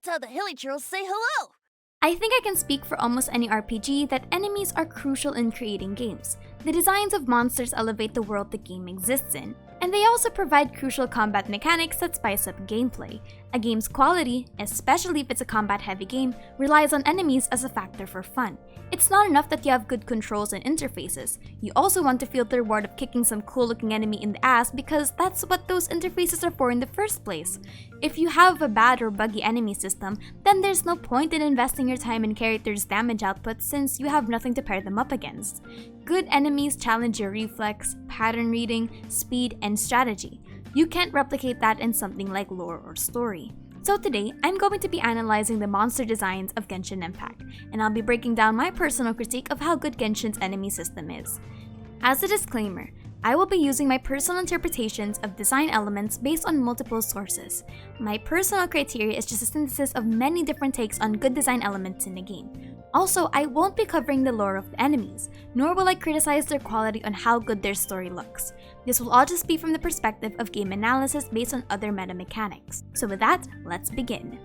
tell the hilly churls say hello! I think I can speak for almost any RPG that enemies are crucial in creating games. The designs of monsters elevate the world the game exists in, and they also provide crucial combat mechanics that spice up gameplay. A game's quality, especially if it's a combat-heavy game, relies on enemies as a factor for fun. It's not enough that you have good controls and interfaces. You also want to feel the reward of kicking some cool-looking enemy in the ass because that's what those interfaces are for in the first place. If you have a bad or buggy enemy system, then there's no point in investing your time in characters' damage output since you have nothing to pair them up against. Good enemies challenge your reflex, pattern reading, speed, and strategy. You can't replicate that in something like lore or story. So today, I'm going to be analyzing the monster designs of Genshin Impact, and I'll be breaking down my personal critique of how good Genshin's enemy system is. As a disclaimer, I will be using my personal interpretations of design elements based on multiple sources. My personal criteria is just a synthesis of many different takes on good design elements in a game. Also, I won't be covering the lore of the enemies, nor will I criticize their quality on how good their story looks. This will all just be from the perspective of game analysis based on other meta mechanics. So with that, let's begin.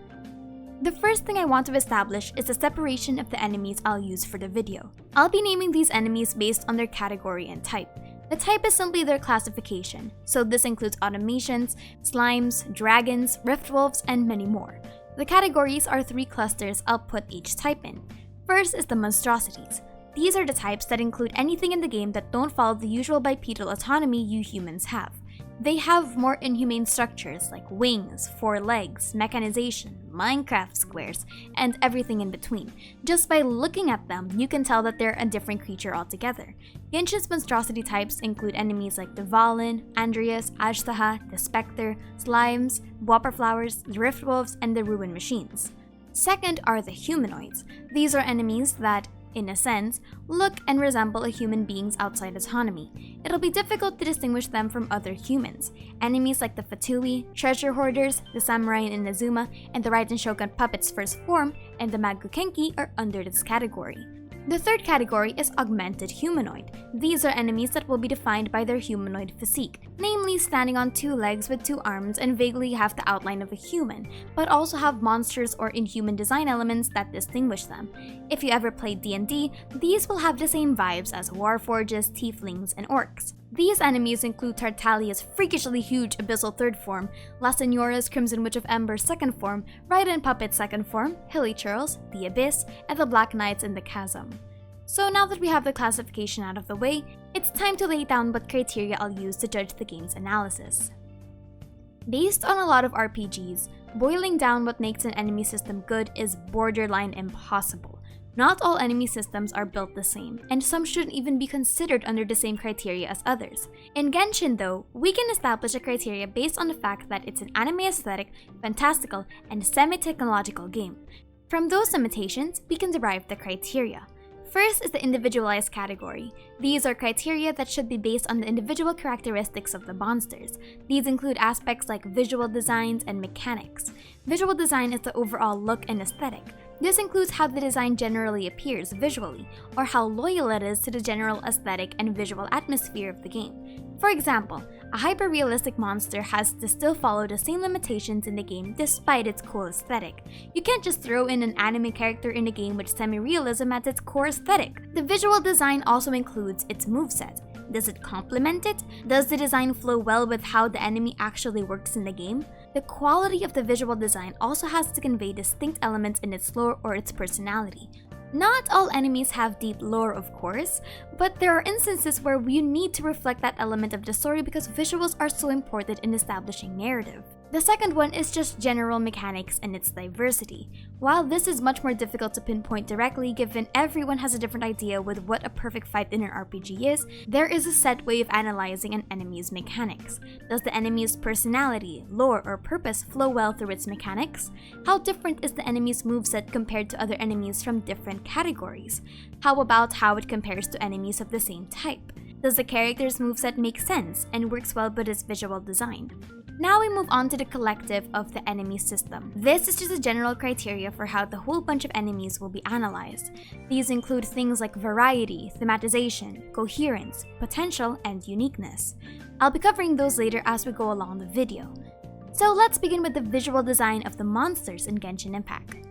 The first thing I want to establish is the separation of the enemies I'll use for the video. I'll be naming these enemies based on their category and type. The type is simply their classification, so this includes automations, slimes, dragons, riftwolves, and many more. The categories are 3 clusters I'll put each type in. First is the monstrosities. These are the types that include anything in the game that don't follow the usual bipedal autonomy you humans have. They have more inhumane structures like wings, 4 legs, mechanization, Minecraft squares, and everything in between. Just by looking at them, you can tell that they're a different creature altogether. Genshin's monstrosity types include enemies like the Valen, Andreas, Ashtaha, the Spectre, Slimes, Whopper Flowers, the Riftwolves, and the Ruin Machines. Second are the humanoids. These are enemies that, in a sense, look and resemble a human being's outside autonomy. It'll be difficult to distinguish them from other humans. Enemies like the Fatui, Treasure Hoarders, the Samurai in Inazuma, and the Raiden Shogun puppet's first form, and the Magukenki are under this category. The third category is augmented humanoid. These are enemies that will be defined by their humanoid physique, namely standing on 2 legs with 2 arms and vaguely have the outline of a human, but also have monsters or inhuman design elements that distinguish them. If you ever played D&D, these will have the same vibes as warforges, tieflings, and orcs. These enemies include Tartalia's freakishly huge Abyssal 3rd form, La Signora's Crimson Witch of Ember's 2nd form, Raiden Puppet's 2nd form, Hilly Churls, the Abyss, and the Black Knights in the Chasm. So now that we have the classification out of the way, it's time to lay down what criteria I'll use to judge the game's analysis. Based on a lot of RPGs, boiling down what makes an enemy system good is borderline impossible. Not all enemy systems are built the same, and some shouldn't even be considered under the same criteria as others. In Genshin though, we can establish a criteria based on the fact that it's an anime aesthetic, fantastical, and semi-technological game. From those limitations, we can derive the criteria. First is the individualized category. These are criteria that should be based on the individual characteristics of the monsters. These include aspects like visual designs and mechanics. Visual design is the overall look and aesthetic. This includes how the design generally appears visually, or how loyal it is to the general aesthetic and visual atmosphere of the game. For example, a hyper-realistic monster has to still follow the same limitations in the game despite its cool aesthetic. You can't just throw in an anime character in a game with semi-realism as its core aesthetic. The visual design also includes its moveset. Does it complement it? Does the design flow well with how the enemy actually works in the game? The quality of the visual design also has to convey distinct elements in its lore or its personality. Not all enemies have deep lore, of course, but there are instances where you need to reflect that element of the story because visuals are so important in establishing narrative. The second one is just general mechanics and its diversity. While this is much more difficult to pinpoint directly given everyone has a different idea with what a perfect fight in an RPG is, there is a set way of analyzing an enemy's mechanics. Does the enemy's personality, lore, or purpose flow well through its mechanics? How different is the enemy's moveset compared to other enemies from different categories? How about how it compares to enemies of the same type? Does the character's moveset make sense and works well with its visual design? Now we move on to the collective of the enemy system. This is just a general criteria for how the whole bunch of enemies will be analyzed. These include things like variety, thematization, coherence, potential, and uniqueness. I'll be covering those later as we go along the video. So let's begin with the visual design of the monsters in Genshin Impact.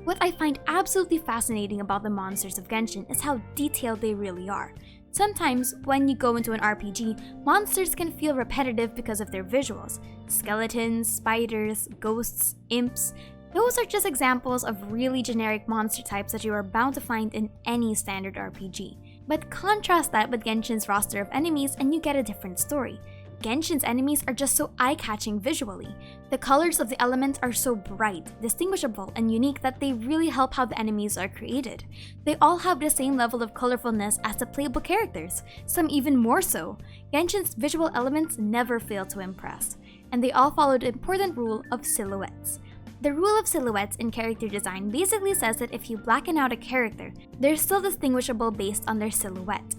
What I find absolutely fascinating about the monsters of Genshin is how detailed they really are. Sometimes, when you go into an RPG, monsters can feel repetitive because of their visuals. Skeletons, spiders, ghosts, imps. Those are just examples of really generic monster types that you are bound to find in any standard RPG. But contrast that with Genshin's roster of enemies and you get a different story. Genshin's enemies are just so eye-catching visually. The colors of the elements are so bright, distinguishable, and unique that they really help how the enemies are created. They all have the same level of colorfulness as the playable characters, some even more so. Genshin's visual elements never fail to impress, and they all follow the important rule of silhouettes. The rule of silhouettes in character design basically says that if you blacken out a character, they're still distinguishable based on their silhouette.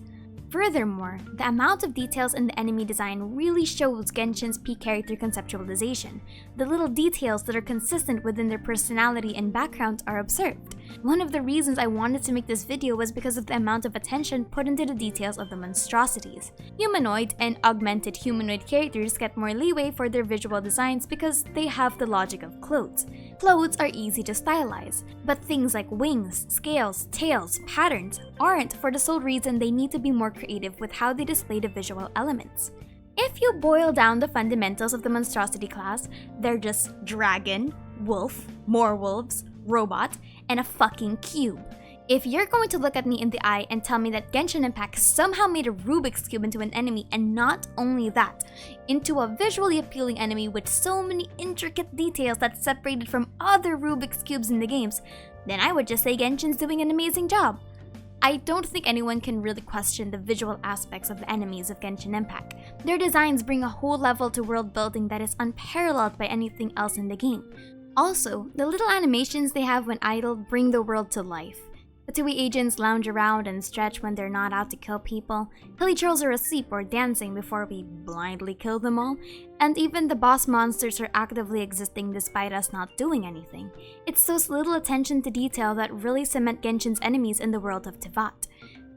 Furthermore, the amount of details in the enemy design really shows Genshin's peak character conceptualization. The little details that are consistent within their personality and background are observed. One of the reasons I wanted to make this video was because of the amount of attention put into the details of the monstrosities. Humanoid and augmented humanoid characters get more leeway for their visual designs because they have the logic of clothes. Clothes are easy to stylize, but things like wings, scales, tails, patterns aren't, for the sole reason they need to be more creative with how they display the visual elements. If you boil down the fundamentals of the monstrosity class, they're just dragon, wolf, more wolves, robot, and a fucking cube. If you're going to look at me in the eye and tell me that Genshin Impact somehow made a Rubik's Cube into an enemy, and not only that, into a visually appealing enemy with so many intricate details that's separated from other Rubik's Cubes in the games, then I would just say Genshin's doing an amazing job. I don't think anyone can really question the visual aspects of the enemies of Genshin Impact. Their designs bring a whole level to world building that is unparalleled by anything else in the game. Also, the little animations they have when idle bring the world to life. The 2E agents lounge around and stretch when they're not out to kill people. Hilly trolls are asleep or dancing before we blindly kill them all. And even the boss monsters are actively existing despite us not doing anything. It's those little attention to detail that really cement Genshin's enemies in the world of Teyvat.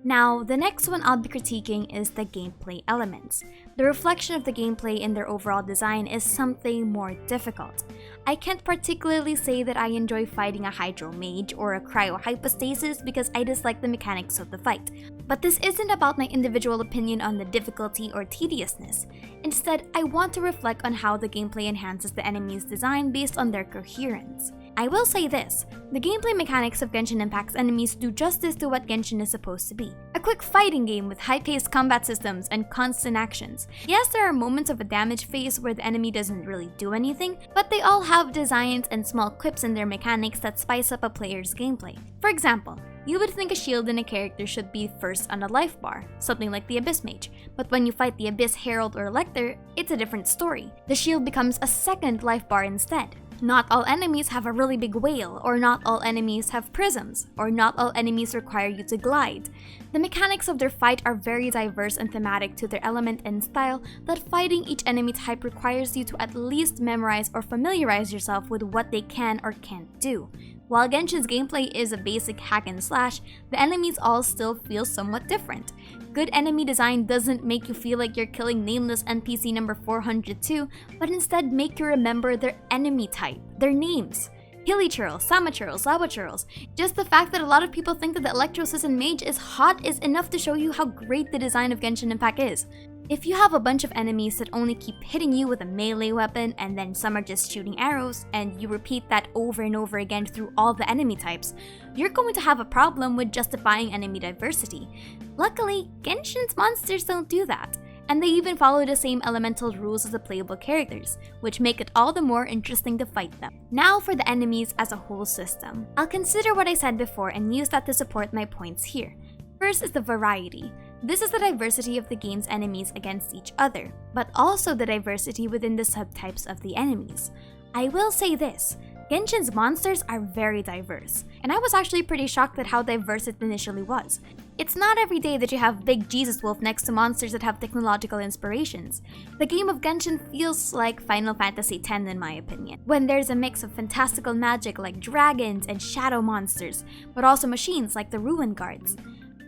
Now, the next one I'll be critiquing is the gameplay elements. The reflection of the gameplay in their overall design is something more difficult. I can't particularly say that I enjoy fighting a Hydro Mage or a Cryohypostasis because I dislike the mechanics of the fight. But this isn't about my individual opinion on the difficulty or tediousness. Instead, I want to reflect on how the gameplay enhances the enemy's design based on their coherence. I will say this, the gameplay mechanics of Genshin Impact's enemies do justice to what Genshin is supposed to be. A quick fighting game with high-paced combat systems and constant actions. Yes, there are moments of a damage phase where the enemy doesn't really do anything, but they all have designs and small quips in their mechanics that spice up a player's gameplay. For example, you would think a shield in a character should be first on a life bar, something like the Abyss Mage. But when you fight the Abyss Herald or Lector, it's a different story. The shield becomes a second life bar instead. Not all enemies have a really big whale, or not all enemies have prisms, or not all enemies require you to glide. The mechanics of their fight are very diverse and thematic to their element and style that fighting each enemy type requires you to at least memorize or familiarize yourself with what they can or can't do. While Genshin's gameplay is a basic hack and slash, the enemies all still feel somewhat different. Good enemy design doesn't make you feel like you're killing nameless NPC number 402, but instead make you remember their enemy type, their names. Hilly churls, Sama churls, Lava churls. Just the fact that a lot of people think that the Electro Season Mage is hot is enough to show you how great the design of Genshin Impact is. If you have a bunch of enemies that only keep hitting you with a melee weapon and then some are just shooting arrows, and you repeat that over and over again through all the enemy types, you're going to have a problem with justifying enemy diversity. Luckily, Genshin's monsters don't do that, and they even follow the same elemental rules as the playable characters, which make it all the more interesting to fight them. Now for the enemies as a whole system. I'll consider what I said before and use that to support my points here. First is the variety. This is the diversity of the game's enemies against each other, but also the diversity within the subtypes of the enemies. I will say this, Genshin's monsters are very diverse, and I was actually pretty shocked at how diverse it initially was. It's not every day that you have Big Jesus Wolf next to monsters that have technological inspirations. The game of Genshin feels like Final Fantasy X in my opinion, when there's a mix of fantastical magic like dragons and shadow monsters, but also machines like the Ruin Guards.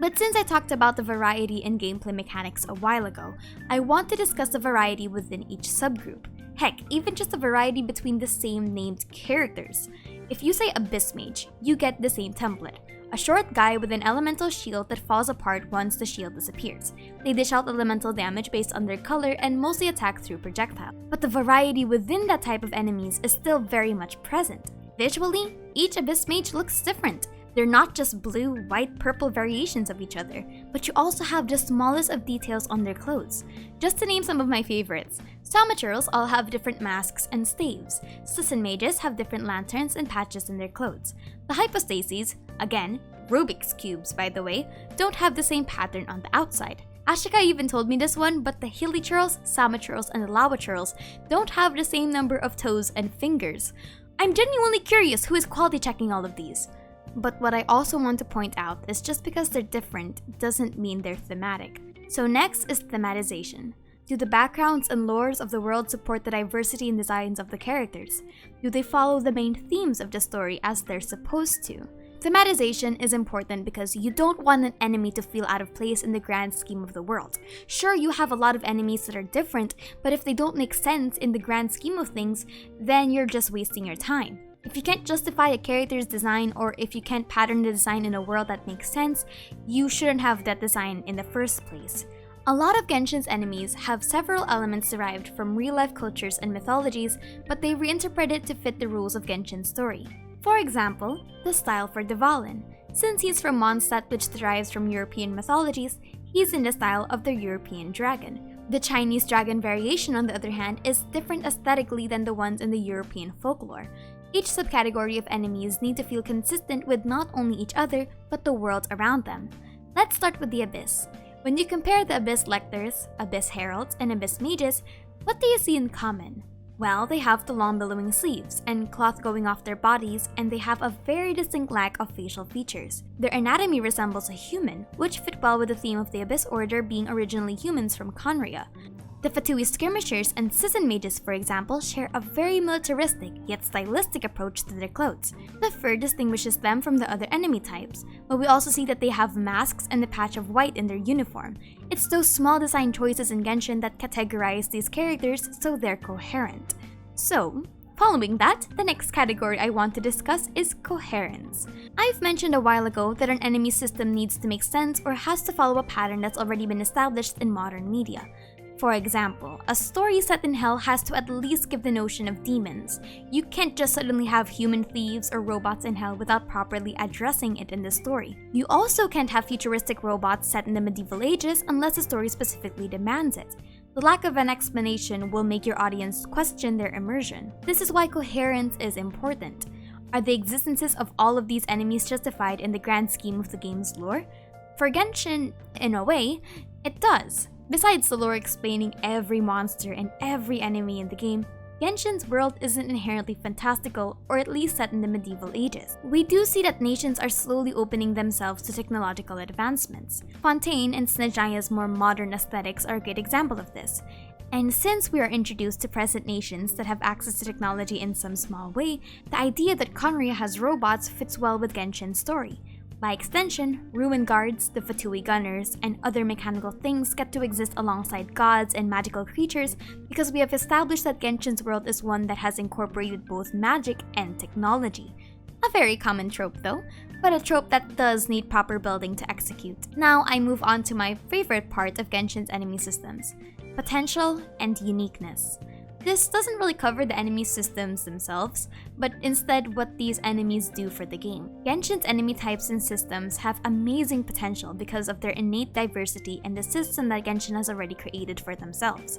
But since I talked about the variety in gameplay mechanics a while ago, I want to discuss the variety within each subgroup. Heck, even just a variety between the same named characters. If you say Abyss Mage, you get the same template. A short guy with an elemental shield that falls apart once the shield disappears. They dish out elemental damage based on their color and mostly attack through projectile. But the variety within that type of enemies is still very much present. Visually, each Abyss Mage looks different. They're not just blue, white, purple variations of each other, but you also have the smallest of details on their clothes. Just to name some of my favorites, Thaumaturals all have different masks and staves. Sisson Mages have different lanterns and patches in their clothes. The Hypostases, again, Rubik's Cubes by the way, don't have the same pattern on the outside. Ashika even told me this one, but the Hilichurls, Samaturals, and the Lawachurls don't have the same number of toes and fingers. I'm genuinely curious who is quality checking all of these. But what I also want to point out is just because they're different doesn't mean they're thematic. So next is thematization. Do the backgrounds and lores of the world support the diversity in designs of the characters? Do they follow the main themes of the story as they're supposed to? Thematization is important because you don't want an enemy to feel out of place in the grand scheme of the world. Sure, you have a lot of enemies that are different, but if they don't make sense in the grand scheme of things, then you're just wasting your time. If you can't justify a character's design, or if you can't pattern the design in a world that makes sense, you shouldn't have that design in the first place. A lot of Genshin's enemies have several elements derived from real-life cultures and mythologies, but they reinterpret it to fit the rules of Genshin's story. For example, the style for Dvalin. Since he's from Mondstadt, which derives from European mythologies, he's in the style of the European dragon. The Chinese dragon variation, on the other hand, is different aesthetically than the ones in the European folklore. Each subcategory of enemies need to feel consistent with not only each other, but the world around them. Let's start with the Abyss. When you compare the Abyss Lectors, Abyss Heralds, and Abyss Mages, what do you see in common? Well, they have the long billowing sleeves, and cloth going off their bodies, and they have a very distinct lack of facial features. Their anatomy resembles a human, which fit well with the theme of the Abyss Order being originally humans from Conria. The Fatui Skirmishers and Sisson Mages, for example, share a very militaristic yet stylistic approach to their clothes. The fur distinguishes them from the other enemy types, but we also see that they have masks and a patch of white in their uniform. It's those small design choices in Genshin that categorize these characters so they're coherent. So, following that, the next category I want to discuss is coherence. I've mentioned a while ago that an enemy system needs to make sense or has to follow a pattern that's already been established in modern media. For example, a story set in Hell has to at least give the notion of demons. You can't just suddenly have human thieves or robots in Hell without properly addressing it in the story. You also can't have futuristic robots set in the medieval ages unless the story specifically demands it. The lack of an explanation will make your audience question their immersion. This is why coherence is important. Are the existences of all of these enemies justified in the grand scheme of the game's lore? For Genshin, in a way, it does. Besides the lore explaining every monster and every enemy in the game, Genshin's world isn't inherently fantastical, or at least set in the medieval ages. We do see that nations are slowly opening themselves to technological advancements. Fontaine and Snezhaya's more modern aesthetics are a great example of this. And since we are introduced to present nations that have access to technology in some small way, the idea that Conria has robots fits well with Genshin's story. By extension, Ruin Guards, the Fatui Gunners, and other mechanical things get to exist alongside gods and magical creatures because we have established that Genshin's world is one that has incorporated both magic and technology. A very common trope though, but a trope that does need proper building to execute. Now I move on to my favorite part of Genshin's enemy systems: potential and uniqueness. This doesn't really cover the enemy systems themselves, but instead what these enemies do for the game. Genshin's enemy types and systems have amazing potential because of their innate diversity and the system that Genshin has already created for themselves.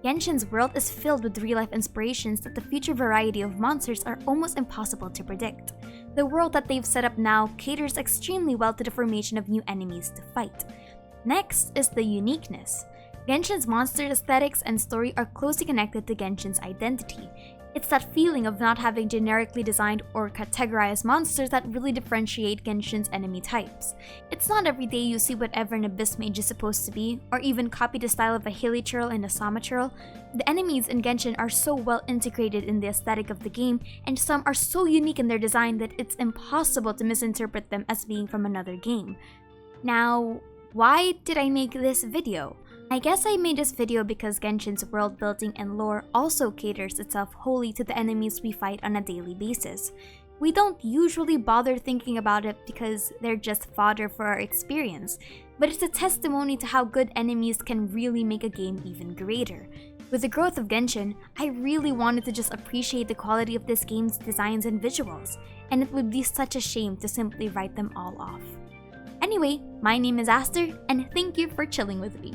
Genshin's world is filled with real-life inspirations that the future variety of monsters are almost impossible to predict. The world that they've set up now caters extremely well to the formation of new enemies to fight. Next is the uniqueness. Genshin's monster aesthetics and story are closely connected to Genshin's identity. It's that feeling of not having generically designed or categorized monsters that really differentiate Genshin's enemy types. It's not every day you see whatever an Abyss Mage is supposed to be, or even copy the style of a Hilichurl and a Thaumaturl. The enemies in Genshin are so well integrated in the aesthetic of the game, and some are so unique in their design that it's impossible to misinterpret them as being from another game. Now, why did I make this video? I guess I made this video because Genshin's world building and lore also caters itself wholly to the enemies we fight on a daily basis. We don't usually bother thinking about it because they're just fodder for our experience, but it's a testimony to how good enemies can really make a game even greater. With the growth of Genshin, I really wanted to just appreciate the quality of this game's designs and visuals, and it would be such a shame to simply write them all off. Anyway, my name is Aster, and thank you for chilling with me.